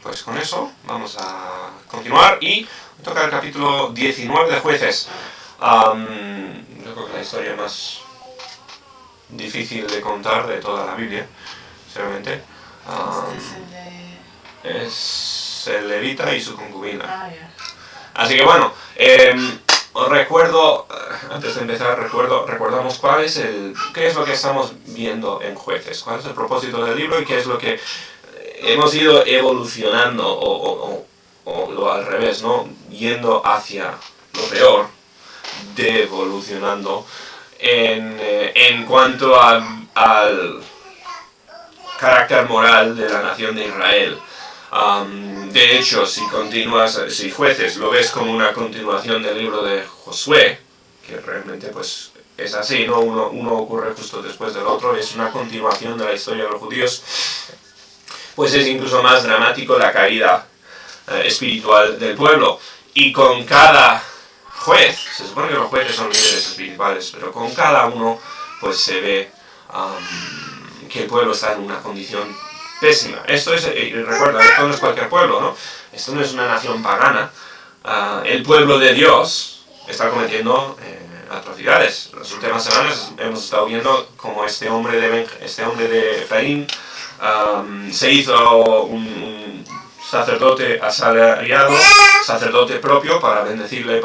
pues con eso vamos a continuar y toca el capítulo 19 de Jueces. Yo creo que la historia más difícil de contar de toda la Biblia, sinceramente. Es el levita y su concubina. Así que bueno, os recuerdo, antes de empezar, recordamos qué es lo que estamos viendo en Jueces, cuál es el propósito del libro y qué es lo que hemos ido evolucionando o lo al revés, ¿no? Yendo hacia lo peor, devolucionando en cuanto al carácter moral de la nación de Israel. De hecho, si Jueces lo ves como una continuación del libro de Josué, que realmente pues es así, ¿no? Uno ocurre justo después del otro, es una continuación de la historia de los judíos, pues es incluso más dramático la caída espiritual del pueblo. Y con cada juez, se supone que los jueces son líderes espirituales, pero con cada uno pues se ve que el pueblo está en una condición pésima. Esto es, recuerda, esto no es cualquier pueblo, ¿no? Esto no es una nación pagana. El pueblo de Dios está cometiendo atrocidades. Las últimas semanas hemos estado viendo cómo este hombre de Efraín se hizo un sacerdote asalariado, sacerdote propio para bendecirle,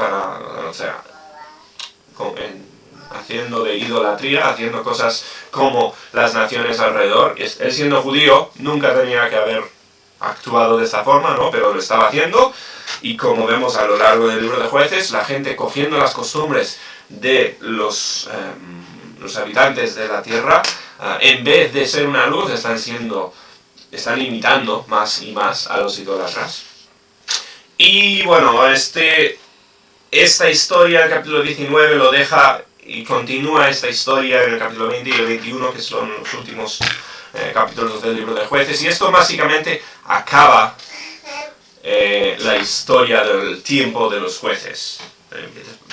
haciendo de idolatría, haciendo cosas como las naciones alrededor. Él siendo judío nunca tenía que haber actuado de esta forma, ¿no? Pero lo estaba haciendo, y como vemos a lo largo del libro de Jueces, la gente cogiendo las costumbres de los habitantes de la tierra, en vez de ser una luz, están imitando más y más a los idólatras. Y bueno, esta historia, el capítulo 19 lo deja y continúa esta historia en el capítulo 20 y el 21, que son los últimos capítulos del libro de Jueces. Y esto básicamente acaba la historia del tiempo de los jueces.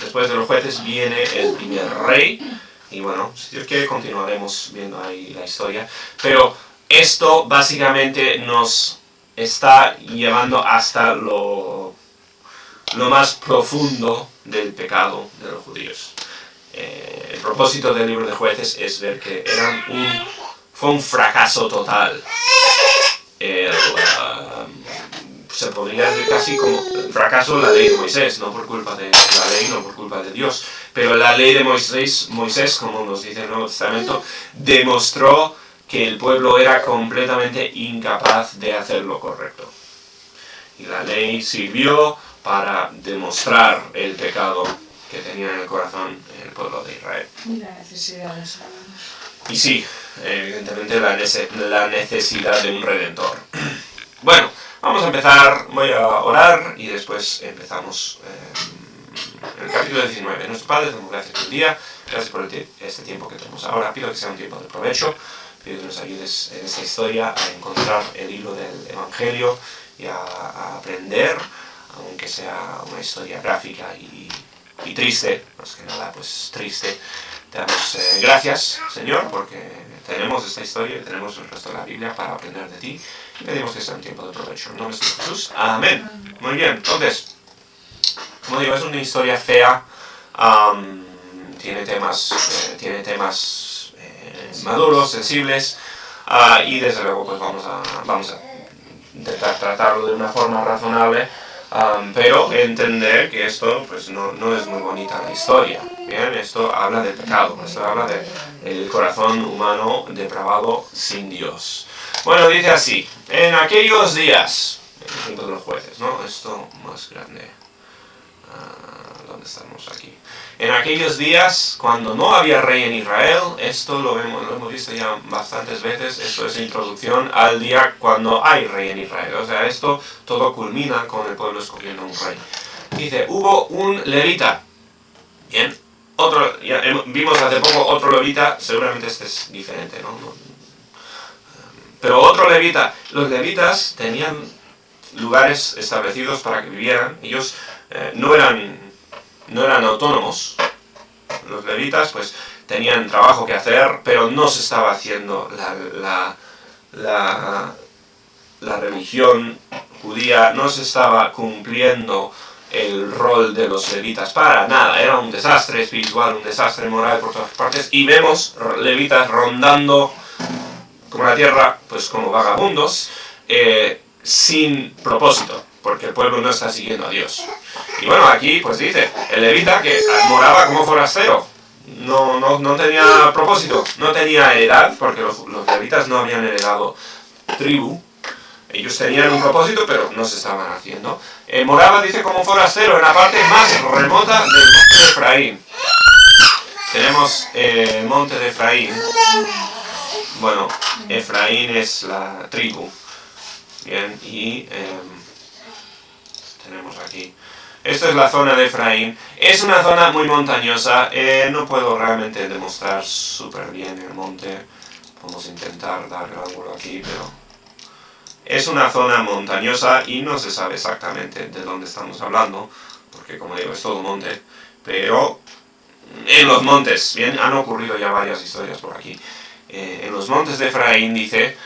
Después de los jueces viene el primer rey. Y bueno, si Dios quiere continuaremos viendo ahí la historia. Pero esto básicamente nos está llevando hasta lo más profundo del pecado de los judíos. El propósito del libro de Jueces es ver que fue un fracaso total. Se podría decir casi como el fracaso de la ley de Moisés, no por culpa de la ley, no por culpa de Dios, pero la ley de Moisés, como nos dice el Nuevo Testamento, demostró que el pueblo era completamente incapaz de hacer lo correcto. Y la ley sirvió para demostrar el pecado que tenía en el corazón el pueblo de Israel. Y la necesidad de salvar. Y sí, evidentemente la necesidad de un redentor. Bueno, vamos a empezar, voy a orar y después empezamos el capítulo 19. Nuestro Padre, te damos gracias por el día, gracias por este tiempo que tenemos ahora. Pido que sea un tiempo de provecho, pido que nos ayudes en esta historia a encontrar el hilo del Evangelio y a aprender, aunque sea una historia gráfica y triste, más que nada pues triste. Te damos gracias, Señor, porque tenemos esta historia y tenemos el resto de la Biblia para aprender de ti, y pedimos que sea un tiempo de provecho. En nombre de Jesús, amén. Muy bien, entonces, como digo, es una historia fea, tiene temas maduros, sensibles, y desde luego pues vamos a intentar tratarlo de una forma razonable, pero entender que esto pues no es muy bonita la historia. Bien, esto habla del pecado, esto habla del corazón humano depravado sin Dios. Bueno, dice así: en aquellos días, en el tiempo de los jueces, ¿no? Esto más grande. ¿Dónde estamos aquí? En aquellos días, cuando no había rey en Israel, esto lo hemos visto ya bastantes veces, esto es introducción al día cuando hay rey en Israel. O sea, esto todo culmina con el pueblo escogiendo un rey. Dice, hubo un levita. Bien, vimos hace poco otro levita, seguramente este es diferente, ¿no? Pero otro levita. Los levitas tenían lugares establecidos para que vivieran. Ellos no eran autónomos. Los levitas pues tenían trabajo que hacer, pero no se estaba haciendo la religión judía no se estaba cumpliendo el rol de los levitas para nada. Era un desastre espiritual, un desastre moral por todas partes, y vemos levitas rondando como la tierra, pues como vagabundos, sin propósito, porque el pueblo no está siguiendo a Dios. Y bueno, aquí pues dice, el levita que moraba como forastero, no tenía propósito, no tenía heredad, porque los levitas no habían heredado tribu. Ellos tenían un propósito, pero no se estaban haciendo. Moraba, dice, como forastero en la parte más remota del monte de Efraín. Tenemos el monte de Efraín. Bueno, Efraín es la tribu. Bien, y tenemos aquí. Esta es la zona de Efraín. Es una zona muy montañosa. No puedo realmente demostrar súper bien el monte. Vamos a intentar darle algo aquí, pero es una zona montañosa y no se sabe exactamente de dónde estamos hablando, porque como digo, es todo monte, pero en los montes, bien, han ocurrido ya varias historias por aquí. En los montes de Efraín dice,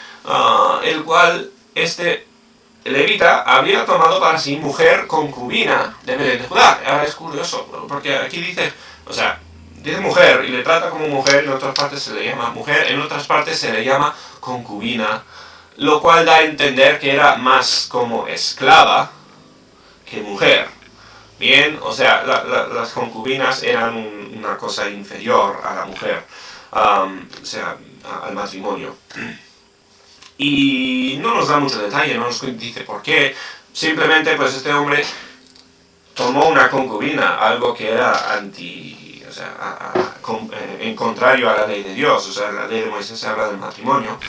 el cual este levita había tomado para sí mujer concubina de Belén de Judá. Ahora es curioso, porque aquí dice, o sea, dice mujer y le trata como mujer, en otras partes se le llama mujer, en otras partes se le llama concubina, lo cual da a entender que era más como esclava que mujer. Bien, o sea, las concubinas eran una cosa inferior a la mujer, o sea, al matrimonio. Y no nos da mucho detalle, no nos dice por qué. Simplemente, pues este hombre tomó una concubina, algo que era o sea, en contrario a la ley de Dios. O sea, la ley de Moisés habla del matrimonio.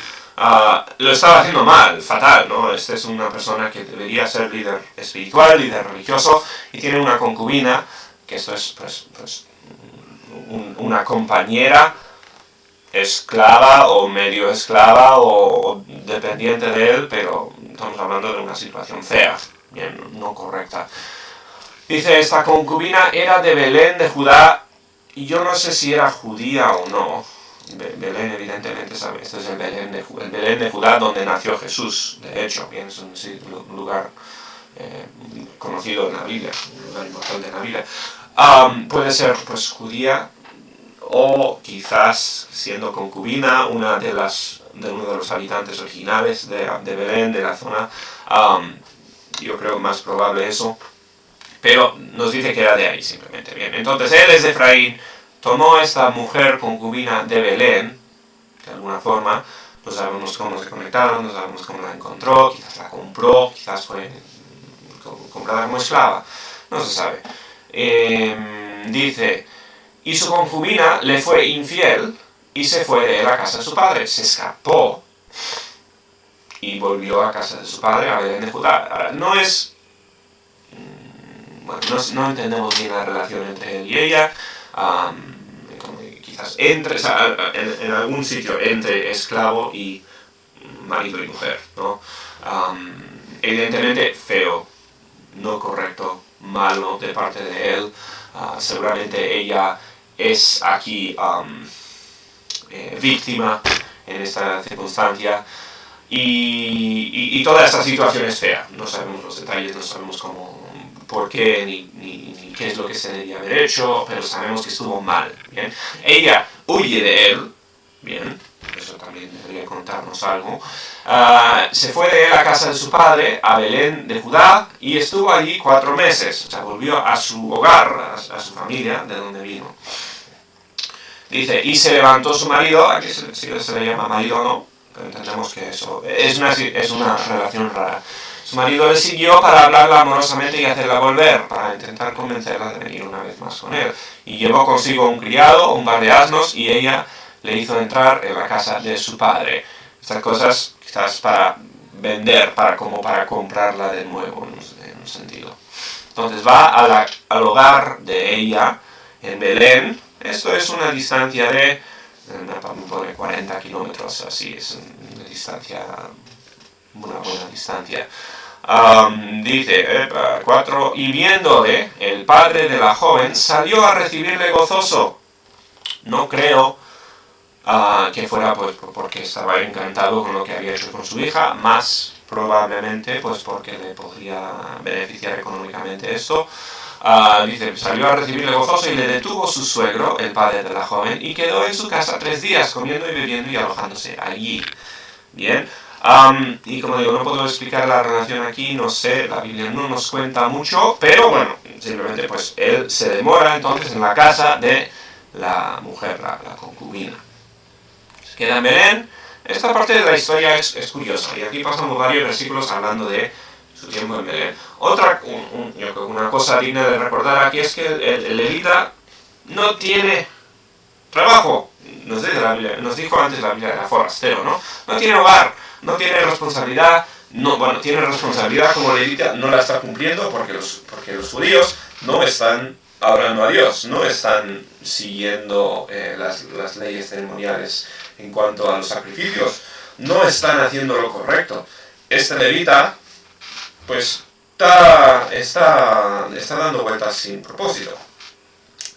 Lo estaba haciendo mal, fatal, ¿no? Esta es una persona que debería ser líder espiritual, líder religioso, y tiene una concubina, que esto es pues una compañera esclava o medio esclava o dependiente de él, pero estamos hablando de una situación fea, bien, no correcta. Dice, esta concubina era de Belén de Judá, y yo no sé si era judía o no. Belén, evidentemente, sabe, este es el Belén de Judá donde nació Jesús, de hecho, bien, es un lugar conocido en la Biblia, un lugar importante en la Biblia. Puede ser, pues, judía, o quizás siendo concubina, uno de los habitantes originales de Belén, de la zona. Yo creo más probable eso, pero nos dice que era de ahí simplemente. Bien, entonces él es de Efraín, tomó esta mujer concubina de Belén, de alguna forma, no sabemos cómo se conectaron, no sabemos cómo la encontró, quizás la compró, quizás fue comprada como esclava, no se sabe. Dice, y su concubina le fue infiel y se fue de la casa de su padre, se escapó y volvió a casa de su padre, a Belén de Judá. Ahora, no entendemos bien la relación entre él y ella, quizás en algún sitio entre esclavo y marido y mujer, ¿no? Evidentemente feo, no correcto, malo de parte de él. Seguramente ella es aquí víctima en esta circunstancia, y toda esta situación es fea. No sabemos los detalles, no sabemos por qué ni qué es lo que se debía haber hecho, pero sabemos que estuvo mal. ¿Bien? Ella huye de él, bien, eso también debería contarnos algo. Se fue de él a casa de su padre, a Belén de Judá, y estuvo allí 4 meses. O sea, volvió a su hogar, a su familia, de donde vino. Dice, y se levantó su marido, aquí se le llama marido o no, pero entendemos que eso es una relación rara. Su marido le siguió para hablarla amorosamente y hacerla volver, para intentar convencerla de venir una vez más con él. Y llevó consigo un criado, un par de asnos, y ella le hizo entrar en la casa de su padre. Estas cosas quizás para vender, para comprarla de nuevo, en un sentido. Entonces va al hogar de ella, en Belén. Esto es una distancia de, el mapa me pone 40 kilómetros, así es una distancia, una buena distancia. Dice, 4, y viéndole, el padre de la joven salió a recibirle gozoso. No creo que fuera pues porque estaba encantado con lo que había hecho con su hija, más probablemente pues porque le podría beneficiar económicamente esto. Dice, salió a recibirle gozoso y le detuvo su suegro, el padre de la joven, y quedó en su casa 3 días, comiendo y bebiendo y alojándose allí. Bien, y como digo, no puedo explicar la relación aquí, no sé, la Biblia no nos cuenta mucho, pero bueno, simplemente pues él se demora entonces en la casa de la mujer, la concubina. Se queda en Belén. Esta parte de la historia es curiosa, y aquí pasamos varios versículos hablando de su tiempo en Belén. Yo creo que una cosa digna de recordar aquí es que el levita no tiene trabajo. Nos dijo antes la Biblia, era forastero, ¿no? No tiene hogar, no tiene responsabilidad, tiene responsabilidad como levita, no la está cumpliendo porque los judíos no están adorando a Dios, no están siguiendo las leyes ceremoniales en cuanto a los sacrificios, no están haciendo lo correcto. Este levita pues está dando vueltas sin propósito.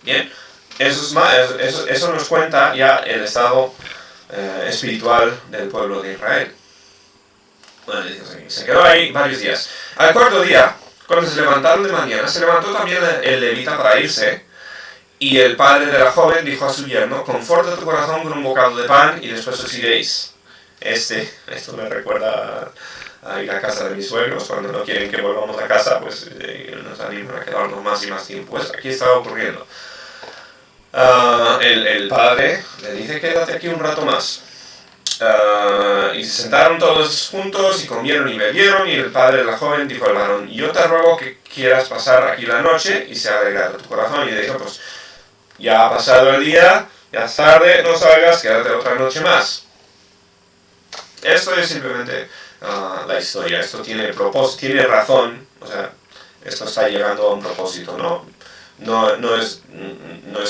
Bien, eso nos cuenta ya el estado espiritual del pueblo de Israel. Bueno, se quedó ahí varios días. Al cuarto día, cuando se levantaron de mañana, se levantó también el levita para irse, y el padre de la joven dijo a su yerno, conforta tu corazón con un bocado de pan y después os iréis. Esto me recuerda a ir a casa de mis suegros, cuando no quieren que volvamos a casa, pues nos animan a quedarnos más y más tiempo. Pues aquí estaba ocurriendo. El padre le dice, quédate aquí un rato más. Y se sentaron todos juntos y comieron y bebieron, y el padre de la joven dijo al varón, yo te ruego que quieras pasar aquí la noche y se alegrará tu corazón. Y le dijo, pues ya ha pasado el día, ya es tarde, no salgas, quédate otra noche más. Esto es simplemente la historia, esto tiene razón, o sea, esto está llegando a un propósito, ¿no? No es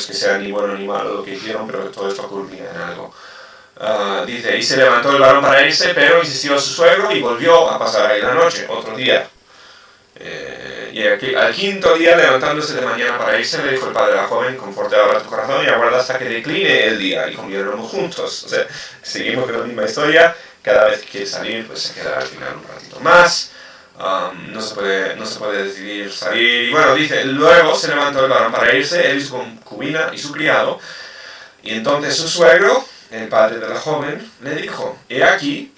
que sea ni bueno ni malo lo que hicieron, pero todo esto culmina en algo. Dice, y se levantó el varón para irse, pero insistió su suegro y volvió a pasar ahí la noche, otro día. Y al quinto día, levantándose de mañana para irse, le dijo el padre de la joven, conforte ahora tu corazón y aguarda hasta que decline el día, y comieron juntos. O sea, seguimos con la misma historia, cada vez que quiere salir, pues se queda al final un ratito más. No se puede decidir salir. Y bueno, dice, luego se levantó el varón para irse, él y su concubina y su criado, y entonces su suegro, el padre de la joven, le dijo, he aquí,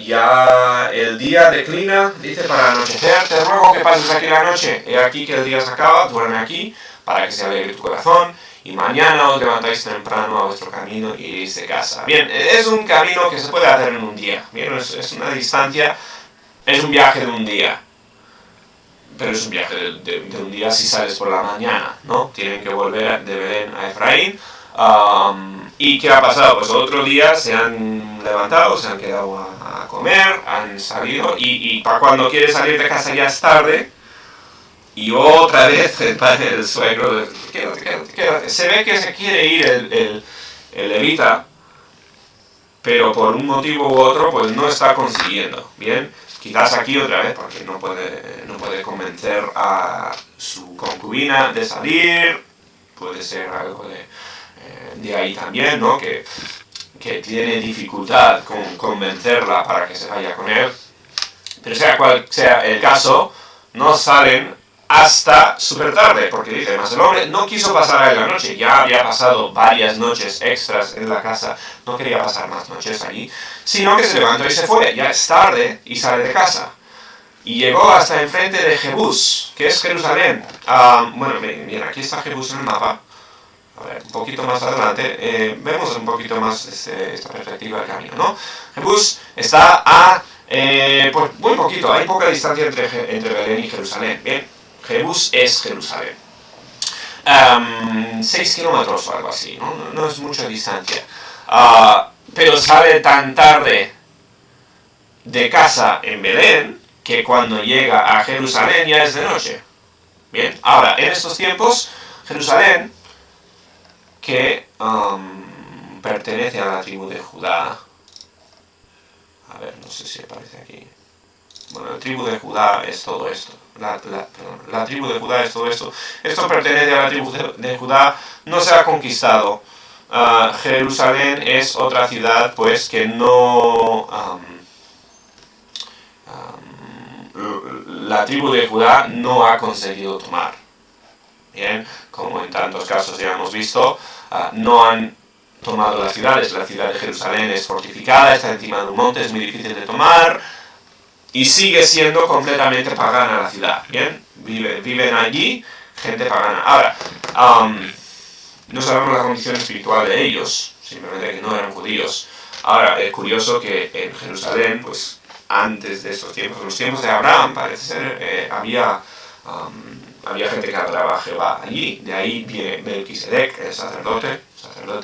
ya el día declina, dice, para anochecer, te ruego que pases aquí la noche, he aquí que el día se acaba, duerme aquí, para que se alegre tu corazón, y mañana os levantáis temprano a vuestro camino y iréis de casa. Bien, es un camino que se puede hacer en un día, bien, es una distancia, es un viaje de un día, pero es un viaje de un día si sales por la mañana, ¿no? Tienen que volver de Belén a Efraín. ¿Y qué ha pasado? Pues otro día se han levantado, se han quedado a comer, han salido, y para cuando quiere salir de casa ya es tarde, y otra vez el suegro, quédate. Se ve que se quiere ir el levita, pero por un motivo u otro pues no está consiguiendo. Bien, quizás aquí otra vez porque no puede convencer a su concubina de salir, puede ser algo de ahí también, ¿no? Que tiene dificultad con convencerla para que se vaya con él. Pero sea cual sea el caso, no salen hasta súper tarde, porque dice, más el hombre no quiso pasar ahí la noche, ya había pasado varias noches extras en la casa, no quería pasar más noches allí, sino que se levantó y se fue, ya es tarde y sale de casa. Y llegó hasta enfrente de Jebús, que es Jerusalén. Bueno, mira, aquí está Jebús en el mapa. A ver, un poquito más adelante, vemos un poquito más esta perspectiva del camino, ¿no? Jebús está pues muy poquito, hay poca distancia entre Belén y Jerusalén. Bien, Jebús es Jerusalén. 6 kilómetros o algo así, ¿no? No es mucha distancia. Pero sale tan tarde de casa en Belén que cuando llega a Jerusalén ya es de noche. Bien, ahora, en estos tiempos, Jerusalén, que pertenece a la tribu de Judá. A ver, no sé si aparece aquí. Bueno, la tribu de Judá es todo esto. La tribu de Judá es todo esto. Esto pertenece a la tribu de Judá, no se ha conquistado. Jerusalén es otra ciudad, pues, que no la tribu de Judá no ha conseguido tomar. Bien, como en tantos casos ya hemos visto, no han tomado las ciudades. La ciudad de Jerusalén es fortificada, está encima de un monte, es muy difícil de tomar y sigue siendo completamente pagana la ciudad. Bien, viven allí gente pagana. Ahora, no sabemos la condición espiritual de ellos, simplemente que no eran judíos. Ahora, es curioso que en Jerusalén, pues antes de estos tiempos, en los tiempos de Abraham, parece ser, había gente que adoraba a Jehová allí. De ahí viene Melquisedec, el sacerdote,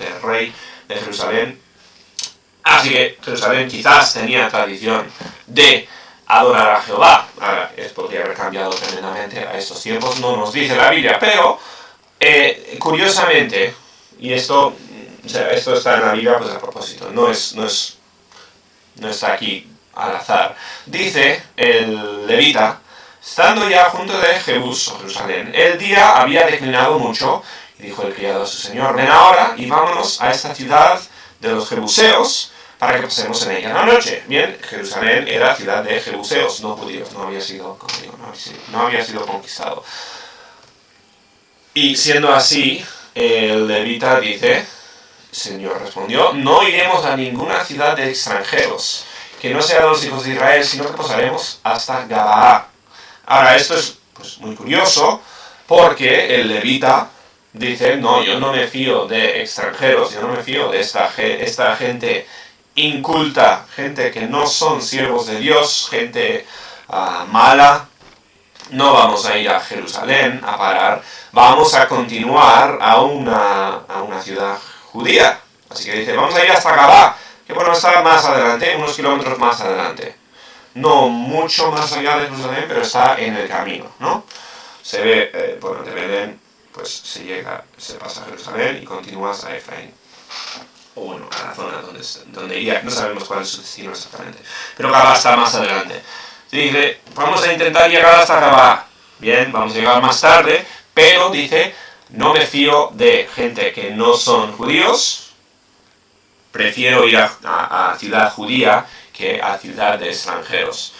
el rey de Jerusalén. Así que Jerusalén quizás tenía tradición de adorar a Jehová. Ahora, podría haber cambiado tremendamente a estos tiempos, no nos dice la Biblia, pero curiosamente, y esto está en la Biblia pues a propósito, no está aquí al azar. Dice el levita: estando ya junto de Jebús, o Jerusalén, el día había declinado mucho, y dijo el criado a su señor: ven ahora y vámonos a esta ciudad de los jebuseos, para que pasemos en ella la noche. Bien, Jerusalén era ciudad de jebuseos, no judíos, no había sido conquistado. Y siendo así, el levita dice: Señor respondió, no iremos a ninguna ciudad de extranjeros, que no sea de los hijos de Israel, sino que pasaremos hasta Gabaa. Ahora, esto es pues muy curioso, porque el levita dice: no, yo no me fío de extranjeros, yo no me fío de esta gente inculta, gente que no son siervos de Dios, gente mala. No vamos a ir a Jerusalén a parar, vamos a continuar a una ciudad judía. Así que dice: vamos a ir hasta Gabaa, que bueno, está más adelante, unos kilómetros más adelante. No mucho más allá de Jerusalén, pero está en el camino, ¿no? Se ve, de Belén, pues se pasa a Jerusalén y continúas a Efraín. O bueno, a la zona donde iría, no sabemos cuál es su destino exactamente. Pero Gabaa está más adelante. Dice: vamos a intentar llegar hasta Gabaa. Bien, vamos a llegar más tarde, pero dice: no me fío de gente que no son judíos. Prefiero ir a ciudad judía que a ciudad de extranjeros.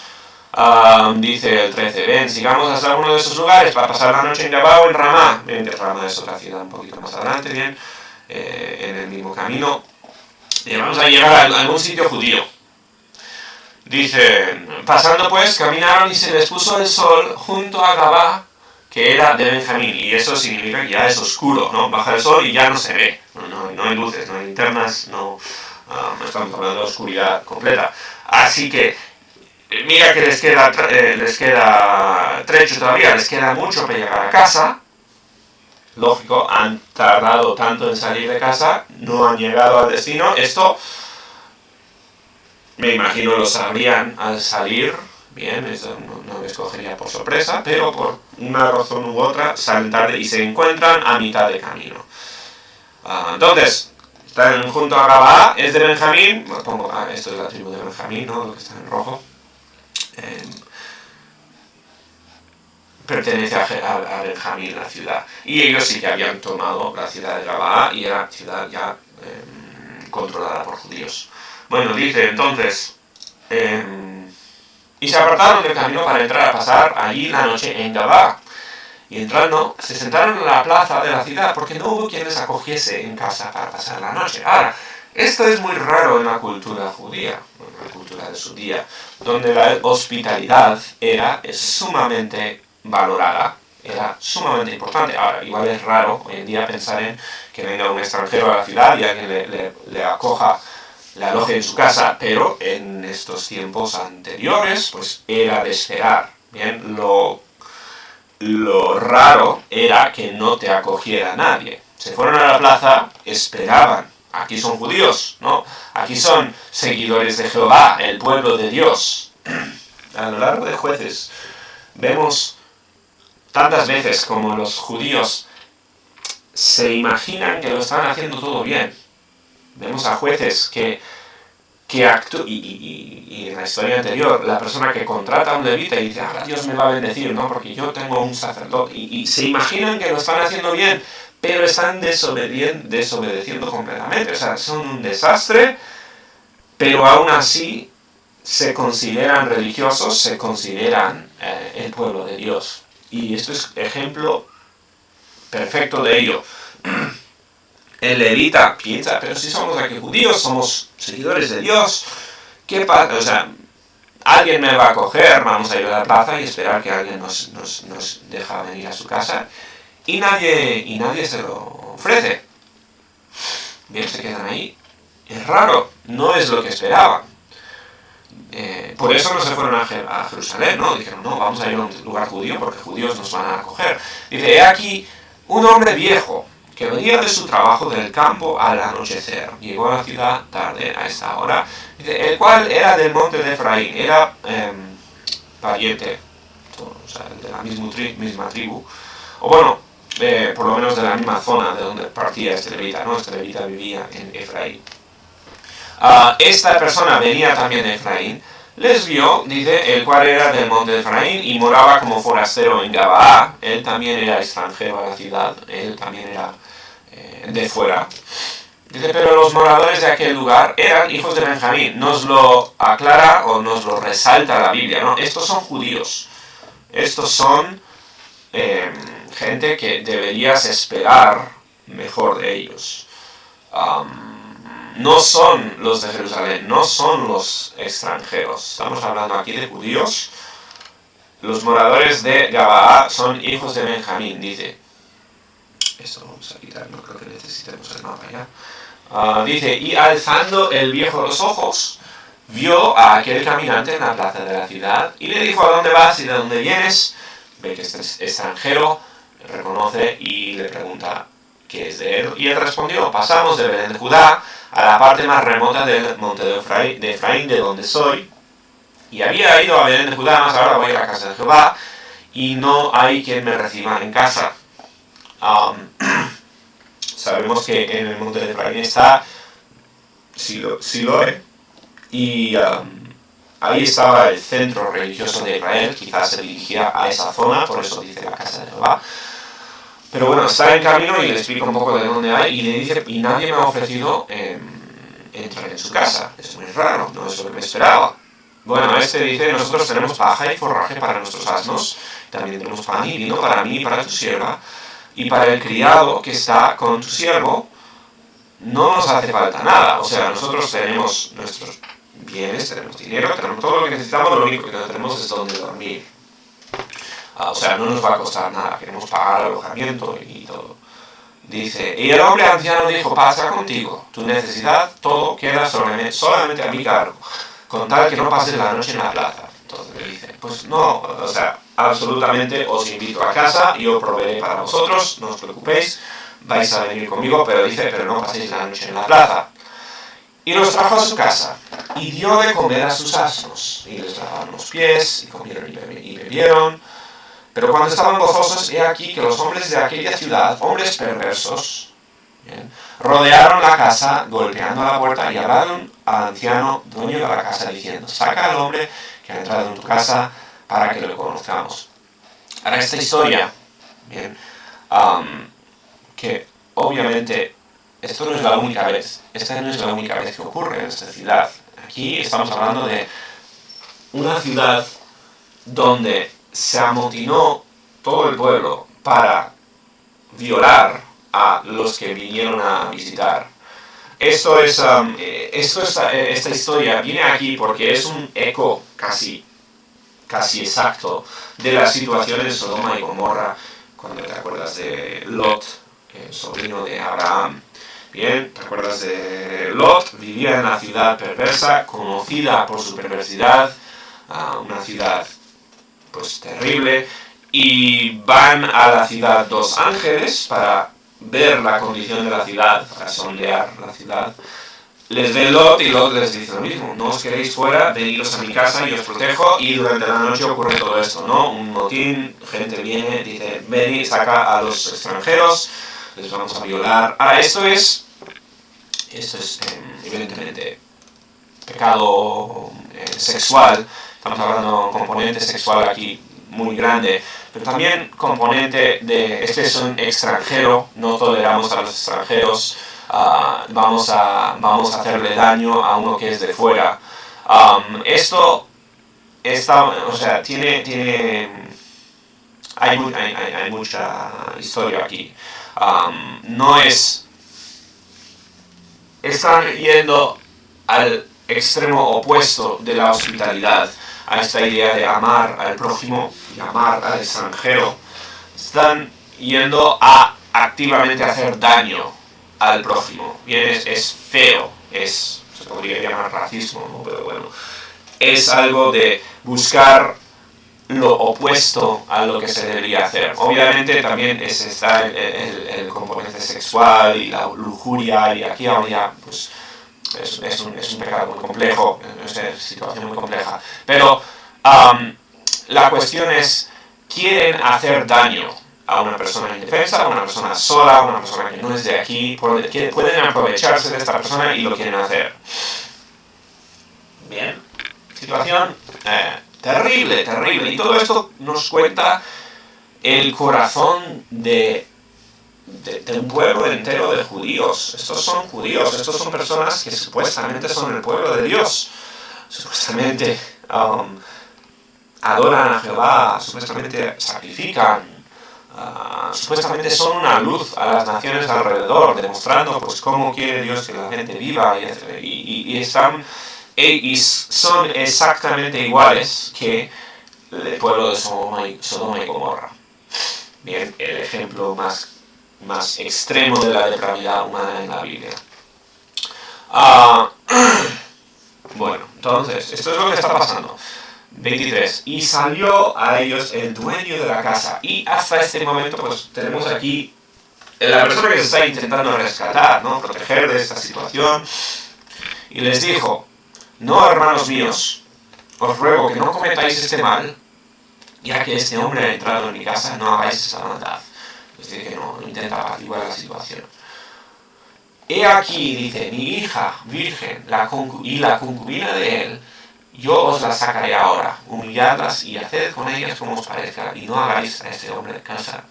Dice el 13: ven, sigamos hasta uno de esos lugares para pasar la noche en Gabaa o en Ramá. Ven, que Ramá es otra ciudad un poquito más adelante, bien, en el mismo camino. Y vamos a llegar a algún sitio judío. Dice: pasando pues, caminaron y se les puso el sol junto a Gabaa, que era de Benjamín. Y eso significa que ya es oscuro, ¿no? Baja el sol y ya no se ve. No hay luces, no hay linternas, no estamos hablando de oscuridad completa. Así que, mira que les queda trecho todavía, les queda mucho para llegar a casa. Lógico, han tardado tanto en salir de casa, no han llegado al destino. Esto, me imagino, lo sabrían al salir. Bien, eso no les cogería por sorpresa, pero por una razón u otra salen tarde y se encuentran a mitad de camino. Entonces, están junto a Gabaa, es de Benjamín. Esto es la tribu de Benjamín, ¿no? Lo que está en rojo. Pertenece a Benjamín, la ciudad. Y ellos sí que habían tomado la ciudad de Gabaa y era ciudad ya controlada por judíos. Bueno, dice entonces: y se apartaron del camino para entrar a pasar allí la noche en Gabaa. Y entrando, se sentaron en la plaza de la ciudad, porque no hubo quien les acogiese en casa para pasar la noche. Ahora, esto es muy raro en la cultura judía, en la cultura de su día, donde la hospitalidad es sumamente valorada, era sumamente importante. Ahora, igual es raro hoy en día pensar en que venga un extranjero a la ciudad y alguien le acoja, le aloje en su casa, pero en estos tiempos anteriores, pues era de esperar. Bien, lo raro era que no te acogiera nadie. Se fueron a la plaza, esperaban. Aquí son judíos, ¿no? Aquí son seguidores de Jehová, el pueblo de Dios. A lo largo de Jueces vemos tantas veces como los judíos se imaginan que lo están haciendo todo bien. Vemos a jueces que y en la historia anterior, la persona que contrata a un levita y dice: ahora Dios me va a bendecir, ¿no? Porque yo tengo un sacerdote. Y se imaginan que lo están haciendo bien, pero están desobedeciendo completamente. O sea, son un desastre, pero aún así se consideran religiosos, se consideran el pueblo de Dios. Y esto es ejemplo perfecto de ello. El levita piensa, pero si somos aquí judíos, somos seguidores de Dios, ¿qué pasa? O sea, alguien me va a coger, vamos a ir a la plaza y esperar que alguien nos deja venir a su casa, y nadie se lo ofrece. Bien, se quedan ahí. Es raro, no es lo que esperaban. Por eso no se fueron a Jerusalén, ¿no? Dijeron, no, vamos a ir a un lugar judío porque judíos nos van a acoger. Dice, he aquí un hombre viejo que venía de su trabajo del campo al anochecer. Llegó a la ciudad tarde a esta hora, dice, el cual era del monte de Efraín, era pariente, o sea, de la misma tribu, o bueno, por lo menos de la misma zona de donde partía este levita, ¿no? Este levita vivía en Efraín. Esta persona venía también de Efraín, les vio, dice, el cual era del monte de Efraín y moraba como forastero en Gabaa. Él también era extranjero a la ciudad, él también era de fuera. Dice, pero los moradores de aquel lugar eran hijos de Benjamín. Nos lo aclara o nos lo resalta la Biblia, ¿no? Estos son judíos, estos son gente que deberías esperar mejor de ellos. No son los de Jerusalén, no son los extranjeros. Estamos hablando aquí de judíos. Los moradores de Gabaa son hijos de Benjamín, dice. Esto lo vamos a quitar, no creo que necesitemos el mapa ya. Dice, y alzando el viejo los ojos, vio a aquel caminante en la plaza de la ciudad y le dijo, ¿a dónde vas y de dónde vienes? Ve que este es extranjero, reconoce y le pregunta qué es de él. Y él respondió, pasamos de Belén de Judá a la parte más remota del monte de Efraín, de donde soy. Y había ido a Belén de Judá, más ahora voy a la casa de Jehová, y no hay quien me reciba en casa. Sabemos que en el monte de Efraín está Siloé, y ahí estaba el centro religioso de Israel, quizás se dirigía a esa zona, por eso dice la casa de Jehová. Pero bueno, está en camino y le explica un poco de dónde hay y le dice, y nadie me ha ofrecido entrar en su casa. Es muy raro, no es lo que me esperaba. Bueno, este dice, nosotros tenemos paja y forraje para nuestros asnos, también tenemos pan y vino para mí y para tu sierva, y para el criado que está con tu siervo, no nos hace falta nada. O sea, nosotros tenemos nuestros bienes, tenemos dinero, tenemos todo lo que necesitamos, lo único que no tenemos es donde dormir. O sea, no nos va a costar nada, queremos pagar alojamiento y todo. Dice, y el hombre anciano dijo, pasa contigo, tu necesidad, todo queda solamente a mi cargo, con tal que no pases la noche en la plaza. Entonces le dice, pues no, o sea, absolutamente os invito a casa, yo proveeré para vosotros, no os preocupéis, vais a venir conmigo, pero dice, pero no paséis la noche en la plaza. Y los trajo a su casa, y dio de comer a sus asnos, y les lavaron los pies, y comieron y bebieron. Pero cuando estaban gozosos, he aquí que los hombres de aquella ciudad, hombres perversos, ¿bien?, rodearon la casa, golpeando a la puerta, y hablaron al anciano, dueño de la casa, diciendo, saca al hombre que ha entrado en tu casa para que lo conozcamos. Ahora, esta historia, bien, que obviamente esto no es la única vez, esta no es la única vez que ocurre en esta ciudad. Aquí estamos hablando de una ciudad donde se amotinó todo el pueblo para violar a los que vinieron a visitar. Esta historia viene aquí porque es un eco casi exacto de la situación de Sodoma y Gomorra, cuando te acuerdas de Lot, el sobrino de Abraham. Bien, te acuerdas de Lot, vivía en una ciudad perversa, conocida por su perversidad, una ciudad pues terrible, y van a la ciudad dos ángeles para ver la condición de la ciudad, para sondear la ciudad. Les ve Lot y Lot les dice lo mismo, no os queréis fuera, veniros a mi casa y os protejo, y durante la noche ocurre todo esto, ¿no? Un motín, gente viene, dice, ven y saca a los extranjeros, les vamos a violar. Ahora, esto es evidentemente pecado sexual. Estamos hablando de un componente sexual aquí muy grande, pero también componente de, este es un extranjero, no toleramos a los extranjeros, vamos a hacerle daño a uno que es de fuera. Esto está, o sea, hay mucha historia aquí. No es... Están yendo al extremo opuesto de la hospitalidad, a esta idea de amar al prójimo y amar al extranjero. Están yendo a activamente hacer daño al prójimo. Bien, es feo, se podría llamar racismo, ¿no? Pero bueno, es algo de buscar lo opuesto a lo que se debería hacer. Obviamente también está el componente sexual y la lujuria, y aquí ahora pues es un pecado muy complejo, es una situación muy compleja. Pero la cuestión es, quieren hacer daño a una persona indefensa, a una persona sola, a una persona que no es de aquí, pueden aprovecharse de esta persona y lo quieren hacer. Bien, situación terrible, terrible. Y todo esto nos cuenta el corazón de un pueblo entero de judíos. Estos son judíos, estos son personas que supuestamente son el pueblo de Dios. Supuestamente adoran a Jehová, supuestamente sacrifican, supuestamente son una luz a las naciones alrededor, demostrando pues cómo quiere Dios que la gente viva, y son exactamente iguales que el pueblo de Sodoma y Gomorra. Bien, el ejemplo más extremo de la depravidad humana en la Biblia. Bueno, entonces, esto es lo que está pasando. 23. Y salió a ellos el dueño de la casa. Y hasta este momento, pues, tenemos aquí la persona que se está intentando rescatar, ¿no? Proteger de esta situación. Y les dijo: no, hermanos míos, os ruego que no cometáis este mal, ya que este hombre ha entrado en mi casa, no hagáis esa maldad. Les dice que no intenta apaciguar la situación. He aquí, dice, mi hija virgen y la concubina de él, yo os las sacaré ahora, humilladlas y haced con ellas como os parezca, y no hagáis a este hombre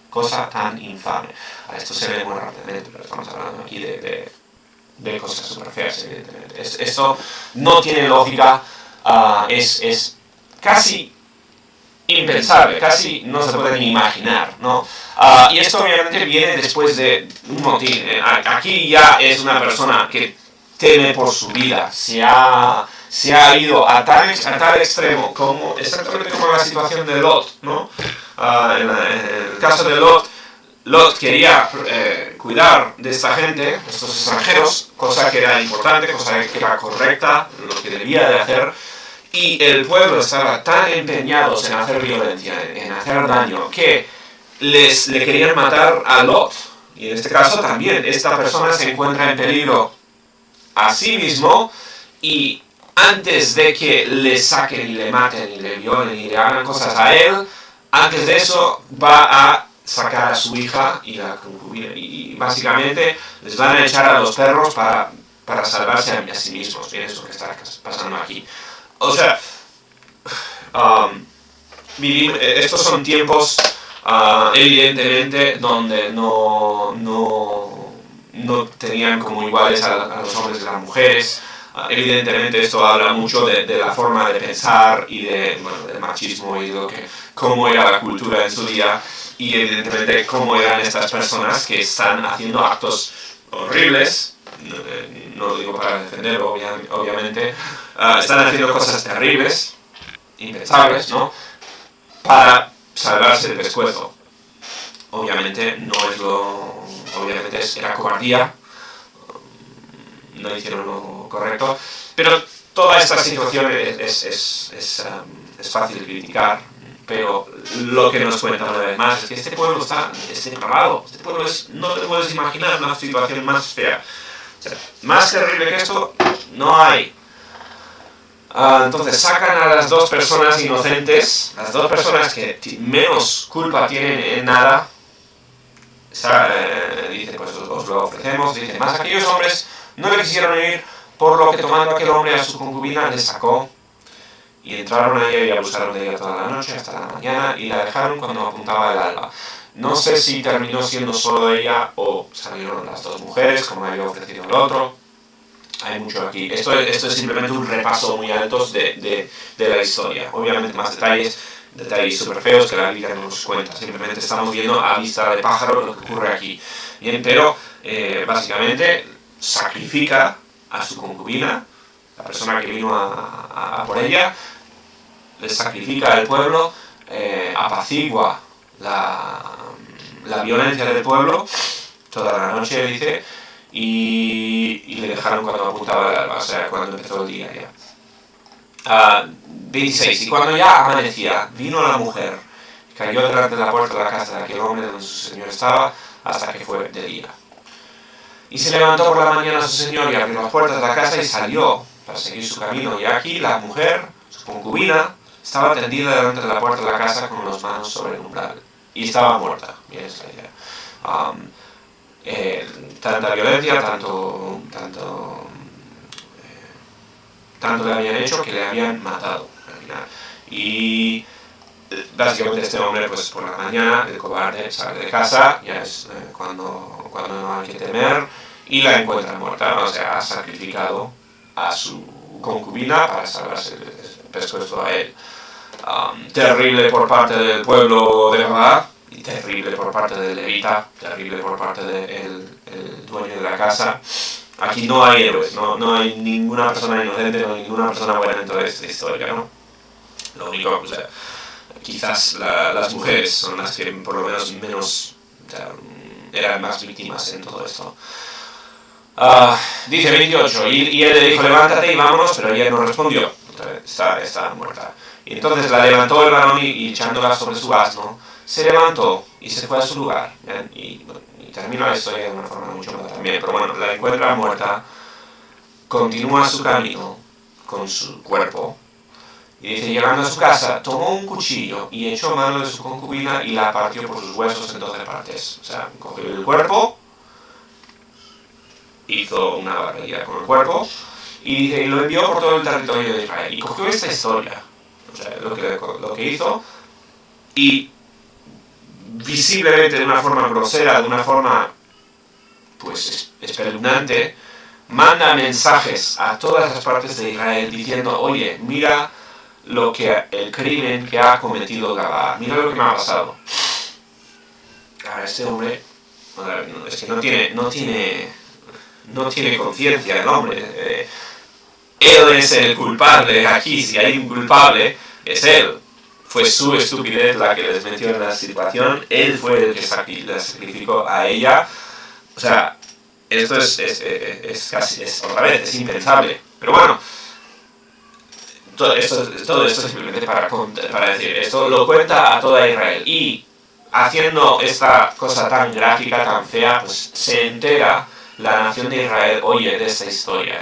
cosa tan infame. A esto se ve muy rápidamente, pero estamos hablando aquí de cosas súper feas, evidentemente. Esto no tiene lógica, es casi impensable, casi no se puede ni imaginar, ¿no? Y esto obviamente viene después de un motín. Aquí ya es una persona que teme por su vida, se ha ido a tal extremo, exactamente como la situación de Lot, ¿no? En el caso de Lot quería cuidar de esta gente, de estos extranjeros, cosa que era importante, cosa que era correcta, lo que debía de hacer, y el pueblo estaba tan empeñados en hacer violencia, en hacer daño, que le querían matar a Lot. Y en este caso también esta persona se encuentra en peligro a sí mismo, y antes de que le saquen y le maten y le violen y le hagan cosas a él, antes de eso va a sacar a su hija y la concubina, y básicamente les van a echar a los perros para salvarse a sí mismos. Bien, eso que está pasando aquí. O sea, estos son tiempos evidentemente donde no tenían como iguales a los hombres y las mujeres. Evidentemente esto habla mucho de la forma de pensar y del machismo y cómo era la cultura en su día, y evidentemente cómo eran estas personas que están haciendo actos horribles. No lo digo para defender, obviamente. Están haciendo cosas terribles, impensables, ¿no? Para salvarse del pescuezo. Obviamente era cobardía, no hicieron lo correcto, pero toda esta situación es fácil de criticar, pero lo que nos cuenta una vez más es que este pueblo está depravado. Este pueblo no te puedes imaginar una situación más fea. O sea, más terrible que esto no hay. Entonces sacan a las dos personas inocentes, las dos personas que menos culpa tienen en nada. Dice, pues os lo ofrecemos. Dice, más aquellos hombres no le quisieron ir, por lo que tomando aquel hombre a su concubina le sacó, y entraron a ella y abusaron de ella toda la noche hasta la mañana, y la dejaron cuando apuntaba el alba. No sé si terminó siendo solo ella o salieron las dos mujeres, como había ofrecido el otro. Hay mucho aquí. Esto es simplemente un repaso muy alto de la historia. Obviamente más detalles súper feos que la Biblia no nos cuenta. Simplemente estamos viendo a vista de pájaro lo que ocurre aquí. Bien, pero básicamente sacrifica a su concubina, la persona que vino a por ella, le sacrifica al pueblo, apacigua la violencia del pueblo toda la noche, dice, y le dejaron cuando apuntaba el alba, o sea, cuando empezó el día ya. 26. Y cuando ya amanecía, vino la mujer, cayó delante de la puerta de la casa de aquel hombre donde su señor estaba, hasta que fue de día. Y se levantó por la mañana su señor y abrió las puertas de la casa y salió para seguir su camino. Y aquí la mujer, su concubina, estaba tendida delante de la puerta de la casa con las manos sobre el umbral. Y estaba muerta. Bien, esa idea. Tanta violencia, tanto le habían hecho que le habían matado al final. Y básicamente este hombre, pues por la mañana, el cobarde sale de casa, ya es cuando no hay que temer, y la encuentra muerta, o sea, ha sacrificado a su concubina para salvarse el pescuezo a él. Terrible por parte del pueblo de Gabá, y terrible por parte del levita, terrible por parte del dueño de la casa. Aquí no hay héroes, no hay ninguna persona inocente, no hay ninguna persona buena dentro de esta historia, ¿no? Lo único, o sea, quizás las mujeres son las que por lo menos o sea, eran más víctimas en todo esto. Dice 28, y él le dijo, levántate y vámonos, pero ella no respondió, está muerta. Y entonces la levantó el varón y echándola sobre su asno, se levantó y se fue a su lugar. Y termina la historia de una forma mucho mejor también, pero bueno, la encuentra muerta, continúa su camino con su cuerpo, y dice, llegando a su casa, tomó un cuchillo y echó mano de su concubina y la partió por sus huesos en 12 partes. O sea, cogió el cuerpo, hizo una barbaridad con el cuerpo, y dice, y lo envió por todo el territorio de Israel. Y cogió esta historia, o sea, lo que hizo, y visiblemente de una forma grosera, de una forma pues espeluznante, manda mensajes a todas las partes de Israel diciendo, oye, mira el crimen que ha cometido Gabá, mira lo que me ha pasado. Ahora este hombre, es que no tiene conciencia el hombre. Él es el culpable aquí, si hay un culpable, es él. Fue su estupidez la que les metió en la situación, él fue el que la sacrificó a ella. O sea, esto es casi, otra vez, es impensable. Pero bueno, todo esto simplemente para decir, esto lo cuenta a toda Israel. Y haciendo esta cosa tan gráfica, tan fea, pues se entera la nación de Israel, oye, de esta historia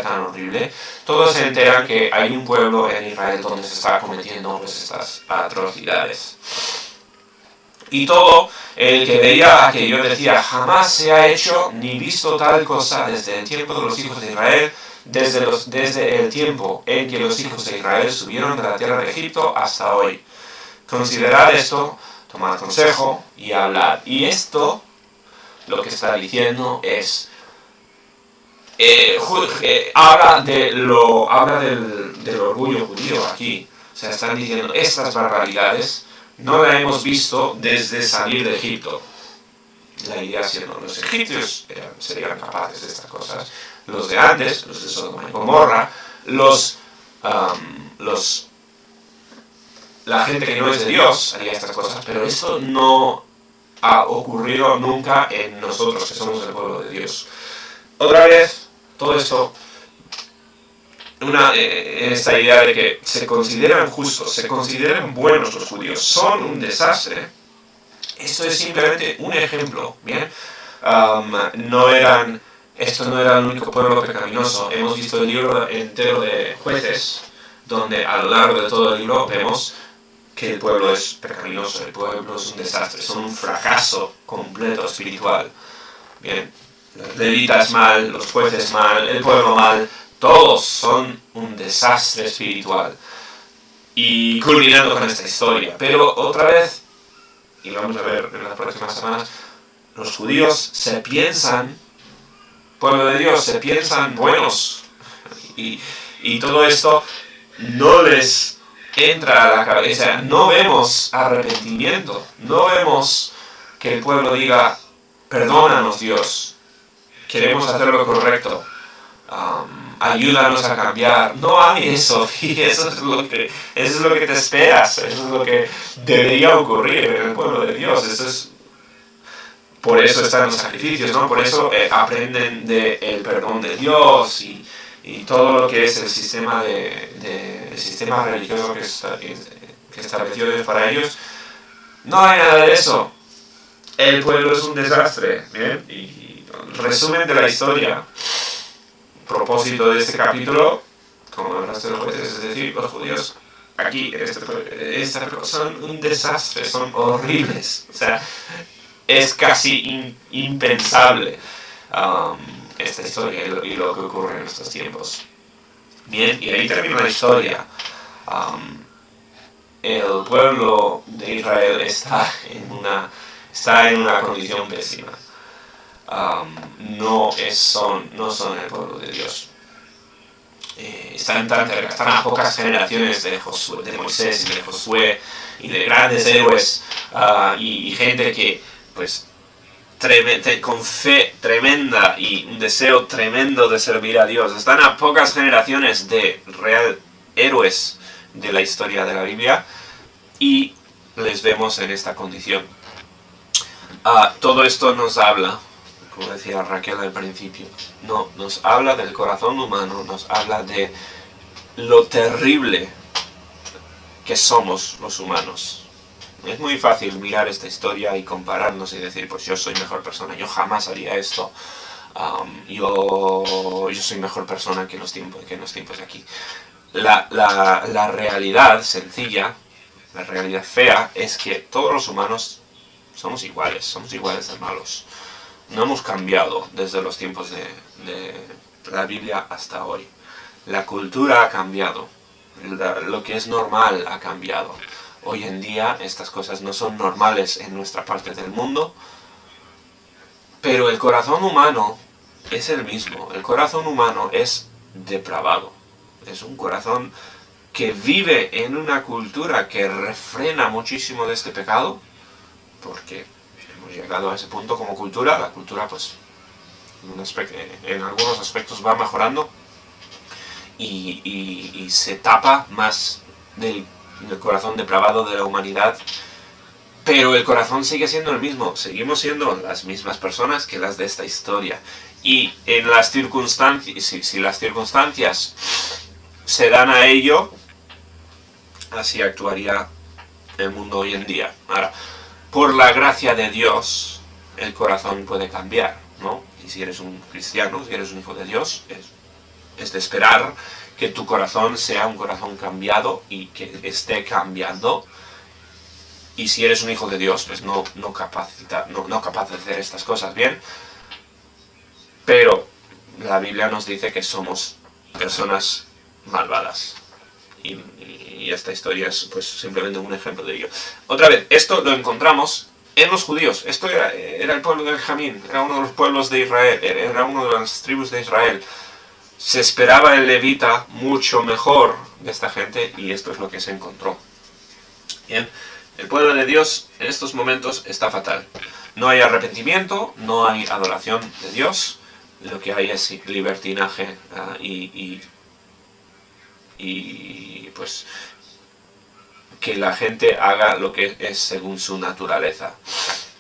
tan horrible. Todos se enteran que hay un pueblo en Israel donde se está cometiendo pues estas atrocidades. Y todo el que veía aquello decía, jamás se ha hecho ni visto tal cosa desde el tiempo de los hijos de Israel, desde el tiempo en que los hijos de Israel subieron de la tierra de Egipto hasta hoy. Considerad esto, tomad consejo y hablad. Y esto, lo que está diciendo es, habla del orgullo judío aquí. O sea, están diciendo, estas barbaridades no la hemos visto desde salir de Egipto. La idea siendo, los egipcios serían capaces de estas cosas. Los de antes, los de Sodoma y Gomorra, la gente que no es de Dios haría estas cosas, pero esto no ha ocurrido nunca en nosotros, que somos el pueblo de Dios. Otra vez, todo esto, en esta idea de que se consideran justos, se consideran buenos los judíos, son un desastre. Esto es simplemente un ejemplo, ¿bien? Esto no era el único pueblo pecaminoso. Hemos visto el libro entero de Jueces, donde a lo largo de todo el libro vemos que el pueblo es pecaminoso, el pueblo es un desastre, son un fracaso completo espiritual. Bien, los levitas mal, los jueces mal, el pueblo mal, todos son un desastre espiritual. Y culminando con esta historia. Pero otra vez, y lo vamos a ver en las próximas semanas, los judíos se piensan pueblo de Dios se piensan buenos y todo esto no les entra a la cabeza. No vemos arrepentimiento, no vemos que el pueblo diga, perdónanos Dios, queremos hacer lo correcto, ayúdanos a cambiar. No hay eso, y eso es lo que te esperas, eso es lo que debería ocurrir en el pueblo de Dios. Por eso están los sacrificios, ¿no? Por eso aprenden del perdón de Dios y todo lo que es el sistema el sistema religioso que estableció Dios para ellos. No hay nada de eso. El pueblo es un desastre, ¿bien? Y resumen de la historia. Propósito de este capítulo, como hablaste de los jueces, es decir, los judíos aquí en esta son un desastre, son horribles. O sea, es casi impensable esta historia y lo que ocurre en estos tiempos. Bien, y ahí termina la historia. El pueblo de Israel está en una condición pésima. No son el pueblo de Dios. Están a pocas generaciones de Moisés y de Josué y de grandes héroes y gente que, pues, con fe tremenda y un deseo tremendo de servir a Dios. Están a pocas generaciones de real héroes de la historia de la Biblia y les vemos en esta condición. Todo esto nos habla, como decía Raquel al principio, nos habla del corazón humano, nos habla de lo terrible que somos los humanos. Es muy fácil mirar esta historia y compararnos y decir, pues yo soy mejor persona, yo jamás haría esto, yo soy mejor persona que en los tiempos de aquí. La realidad sencilla, la realidad fea, es que todos los humanos somos iguales de malos. No hemos cambiado desde los tiempos de la Biblia hasta hoy. La cultura ha cambiado, lo que es normal ha cambiado. Hoy en día estas cosas no son normales en nuestra parte del mundo, pero el corazón humano es el mismo. El corazón humano es depravado. Es un corazón que vive en una cultura que refrena muchísimo de este pecado, porque hemos llegado a ese punto como cultura. La cultura, pues, en algunos aspectos va mejorando y se tapa más del corazón depravado de la humanidad, pero el corazón sigue siendo el mismo. Seguimos siendo las mismas personas que las de esta historia, y en las circunstancias, si las circunstancias se dan a ello, así actuaría el mundo hoy en día. Ahora, por la gracia de Dios, el corazón puede cambiar, ¿no? Y si eres un cristiano, si eres un hijo de Dios, es de esperar que tu corazón sea un corazón cambiado y que esté cambiando. Y si eres un hijo de Dios, pues no capaz de hacer estas cosas bien. Pero la Biblia nos dice que somos personas malvadas. Y esta historia es, pues, simplemente un ejemplo de ello. Otra vez, esto lo encontramos en los judíos. Esto era el pueblo de Benjamín, era uno de los pueblos de Israel, era una de las tribus de Israel. Se esperaba el levita mucho mejor de esta gente, y esto es lo que se encontró. Bien, el pueblo de Dios en estos momentos está fatal. No hay arrepentimiento, no hay adoración de Dios, lo que hay es libertinaje y pues que la gente haga lo que es según su naturaleza.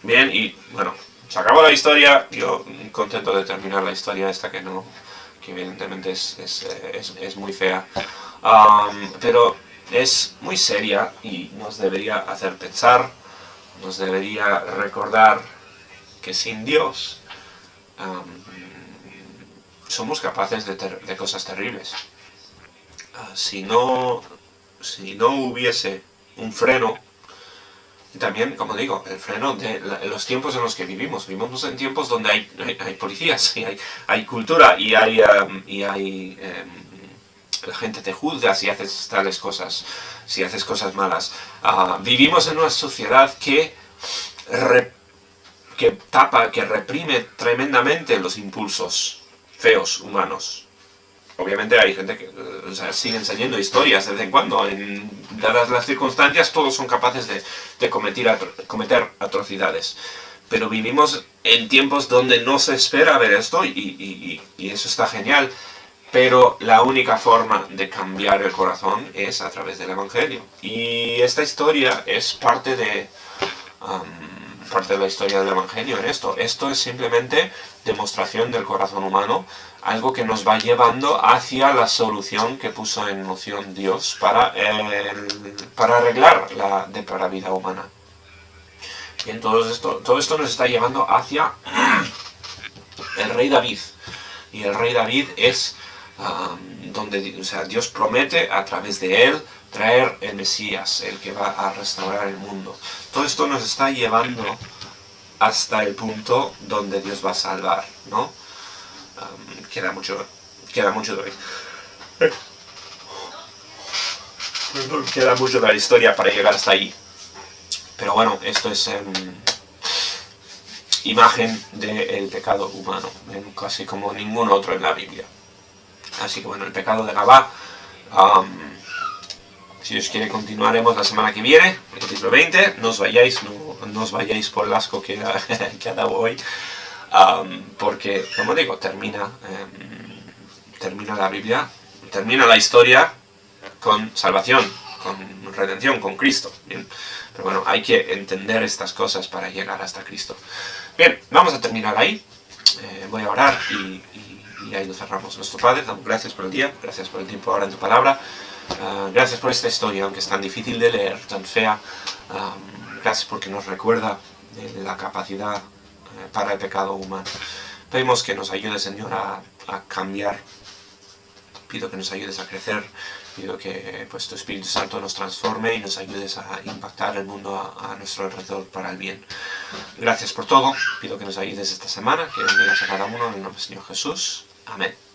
Bien, y bueno, se acabó la historia. Yo contento de terminar la historia esta, que evidentemente es muy fea, pero es muy seria y nos debería hacer pensar, nos debería recordar que sin Dios somos capaces de cosas terribles. Si no hubiese un freno, y también, como digo, el freno de los tiempos en los que vivimos en tiempos donde hay policías, y hay cultura, y la gente te juzga si haces tales cosas, si haces cosas malas. Vivimos en una sociedad que reprime tremendamente los impulsos feos, humanos. Obviamente hay gente que siguen saliendo historias de vez en cuando. Dadas las circunstancias, todos son capaces de cometer atrocidades. Pero vivimos en tiempos donde no se espera ver esto y eso está genial. Pero la única forma de cambiar el corazón es a través del Evangelio. Y esta historia es parte de la historia del Evangelio en esto. Esto es simplemente demostración del corazón humano, algo que nos va llevando hacia la solución que puso en moción Dios para arreglar la depravidad humana. Bien, todo esto nos está llevando hacia el rey David. Y el rey David es donde Dios promete a través de él traer el Mesías, el que va a restaurar el mundo. Todo esto nos está llevando hasta el punto donde Dios va a salvar, ¿no? Queda mucho de queda mucho de la historia para llegar hasta ahí. Pero bueno, esto es imagen del pecado humano, casi como ningún otro en la Biblia. Así que bueno, el pecado de Gabá, si Dios quiere continuaremos la semana que viene, el capítulo 20, no os vayáis por el asco que ha dado hoy, porque, como digo, termina la Biblia, termina la historia con salvación, con redención, con Cristo. Bien. Pero bueno, hay que entender estas cosas para llegar hasta Cristo. Bien, vamos a terminar ahí. Voy a orar y ahí lo cerramos. Nuestro Padre, damos gracias por el día, gracias por el tiempo ahora en tu palabra. Gracias por esta historia, aunque es tan difícil de leer, tan fea. Gracias porque nos recuerda de la capacidad para el pecado humano. Pedimos que nos ayudes, Señor, a cambiar. Pido que nos ayudes a crecer. Pido que pues, tu Espíritu Santo nos transforme y nos ayudes a impactar el mundo a nuestro alrededor para el bien. Gracias por todo. Pido que nos ayudes esta semana, que bendigas a cada uno en el nombre del Señor Jesús. Amén.